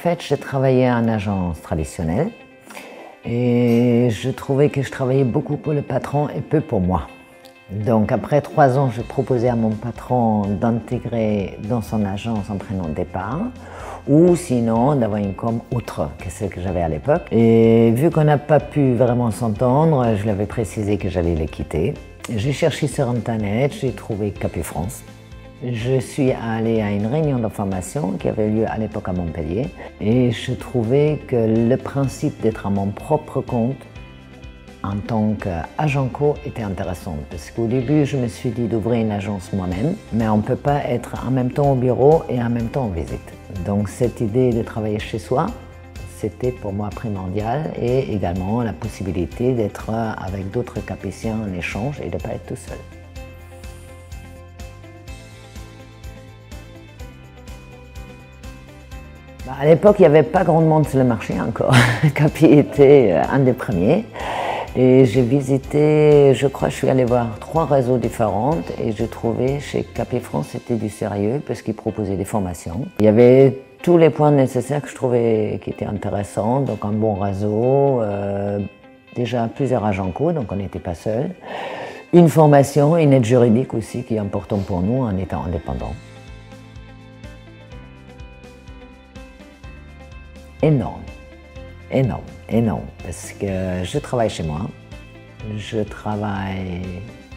fait, j'ai travaillé en agence traditionnelle et je trouvais que je travaillais beaucoup pour le patron et peu pour moi. Donc après 3 ans, je proposais à mon patron d'intégrer dans son agence en prenant départ ou sinon d'avoir une com autre que celle que j'avais à l'époque. Et vu qu'on n'a pas pu vraiment s'entendre, je lui avais précisé que j'allais les quitter. J'ai cherché sur Internet, j'ai trouvé Capifrance. Je suis allée à une réunion de formation qui avait lieu à l'époque à Montpellier et je trouvais que le principe d'être à mon propre compte en tant qu'agent co était intéressant parce qu'au début je me suis dit d'ouvrir une agence moi-même, mais on ne peut pas être en même temps au bureau et en même temps en visite. Donc cette idée de travailler chez soi, c'était pour moi primordial et également la possibilité d'être avec d'autres capétiens en échange et de ne pas être tout seul. À l'époque, il n'y avait pas grand monde sur le marché encore. Capi était un des premiers. Et j'ai visité, je crois, je suis allée voir 3 réseaux différents et j'ai trouvé chez Capifrance c'était du sérieux parce qu'ils proposaient des formations. Il y avait tous les points nécessaires que je trouvais qui étaient intéressants, donc un bon réseau, déjà plusieurs agents co, donc on n'était pas seul. Une formation, une aide juridique aussi qui est importante pour nous en étant indépendant. Énorme, énorme, énorme, parce que je travaille chez moi, je travaille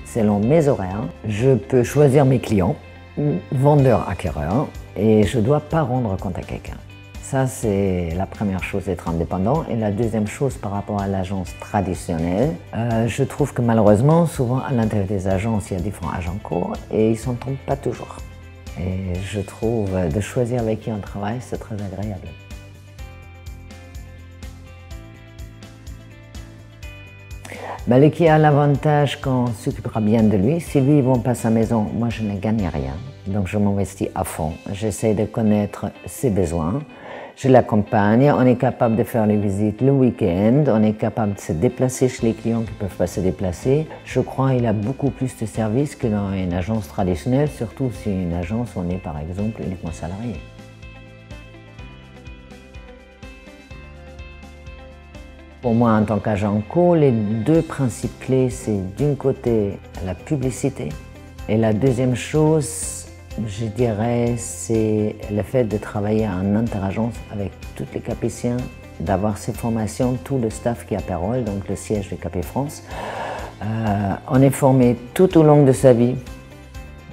selon mes horaires, je peux choisir mes clients, vendeur-acquéreur, et je ne dois pas rendre compte à quelqu'un. Ça, c'est la première chose d'être indépendant. Et la deuxième chose par rapport à l'agence traditionnelle, je trouve que malheureusement, souvent à l'intérieur des agences, il y a différents agents co et ils ne s'entendent pas toujours. Et je trouve de choisir avec qui on travaille, c'est très agréable. Le qui a l'avantage qu'on s'occupera bien de lui. Si lui ne va pas à sa maison, moi je ne gagne rien. Donc je m'investis à fond. J'essaie de connaître ses besoins. Je l'accompagne. On est capable de faire les visites le week-end. On est capable de se déplacer chez les clients qui ne peuvent pas se déplacer. Je crois qu'il a beaucoup plus de services que dans une agence traditionnelle, surtout si une agence on est par exemple uniquement salarié. Pour moi, en tant qu'agent co, les 2 principes clés, c'est d'une côté la publicité et la deuxième chose, je dirais, c'est le fait de travailler en interagence avec tous les capétiens, d'avoir ces formations, tout le staff qui est à Pérol, donc le siège de Capifrance. On est formé tout au long de sa vie.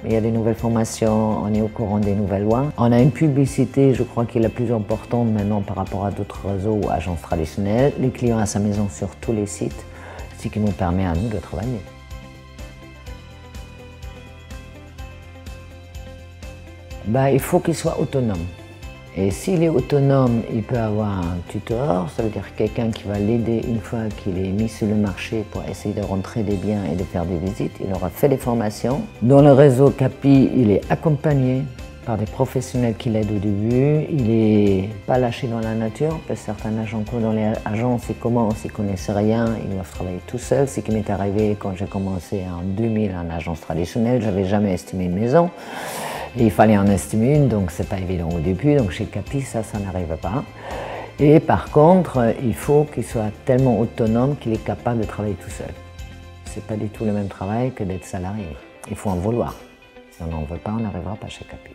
Il y a des nouvelles formations, on est au courant des nouvelles lois. On a une publicité, je crois, qui est la plus importante maintenant par rapport à d'autres réseaux ou agences traditionnelles. Les clients à sa maison sur tous les sites, ce qui nous permet à nous de travailler. Il faut qu'il soit autonome. Et s'il est autonome, il peut avoir un tuteur, ça veut dire quelqu'un qui va l'aider une fois qu'il est mis sur le marché pour essayer de rentrer des biens et de faire des visites. Il aura fait des formations. Dans le réseau Capi, il est accompagné par des professionnels qui l'aident au début. Il n'est pas lâché dans la nature, parce que certains agents dans les agences, ils commencent, ils ne connaissent rien, ils doivent travailler tout seuls. Ce qui m'est arrivé quand j'ai commencé en 2000 en agence traditionnelle, je n'avais jamais estimé une maison. Et il fallait en estimer une, donc c'est pas évident au début, donc chez Capi, ça n'arrive pas. Et par contre, il faut qu'il soit tellement autonome qu'il est capable de travailler tout seul. C'est pas du tout le même travail que d'être salarié. Il faut en vouloir. Si on n'en veut pas, on n'arrivera pas chez Capi.